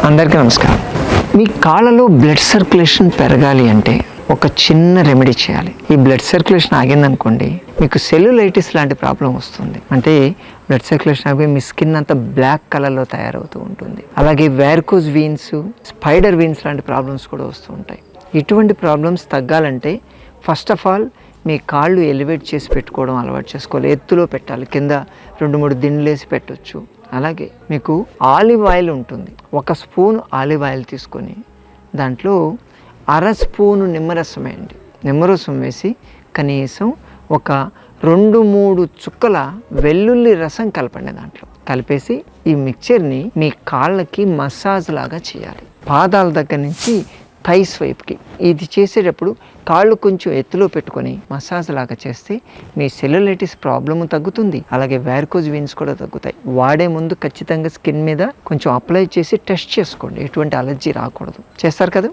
అందరికీ నమస్కారం. మీ కాళ్ళలో బ్లడ్ సర్క్యులేషన్ పెరగాలి అంటే ఒక చిన్న రెమెడీ చేయాలి. ఈ బ్లడ్ సర్క్యులేషన్ ఆగిందనుకోండి, మీకు సెల్యులైటిస్ లాంటి ప్రాబ్లం వస్తుంది. అంటే బ్లడ్ సర్క్యులేషన్ ఆగి మీ స్కిన్ అంతా బ్లాక్ కలర్లో తయారవుతూ ఉంటుంది. అలాగే వ్యారికోజ్ వీన్స్, స్పైడర్ వీన్స్ లాంటి ప్రాబ్లమ్స్ కూడా వస్తూ ఉంటాయి. ఇటువంటి ప్రాబ్లమ్స్ తగ్గాలంటే ఫస్ట్ ఆఫ్ ఆల్ మీ కాళ్ళు ఎలివేట్ చేసి పెట్టుకోవడం అలవాటు చేసుకోవాలి. ఎత్తులో పెట్టాలి, కింద 2-3 దిండ్లేసి పెట్టవచ్చు. అలాగే మీకు ఆలివ్ ఆయిల్ ఉంటుంది, 1 స్పూన్ ఆలివ్ ఆయిల్ తీసుకొని దాంట్లో 1/2 స్పూను నిమ్మరసం వేయండి. నిమ్మరసం వేసి కనీసం ఒక 2-3 చుక్కల వెల్లుల్లి రసం కలపండి. దాంట్లో కలిపేసి ఈ మిక్చర్ని మీ కాళ్ళకి మసాజ్ లాగా చేయాలి. పాదాల దగ్గర నుంచి థైస్ వైపుకి. ఇది చేసేటప్పుడు కాళ్ళు కొంచెం ఎత్తులో పెట్టుకొని మసాజ్ లాగా చేస్తే మీ సెల్యులైటిస్ ప్రాబ్లము తగ్గుతుంది. అలాగే వ్యారికోజ్ వీన్స్ కూడా తగ్గుతాయి. వాడే ముందు ఖచ్చితంగా స్కిన్ మీద కొంచెం అప్లై చేసి టెస్ట్ చేసుకోండి, ఎటువంటి అలర్జీ రాకూడదు. చేస్తారు కదా.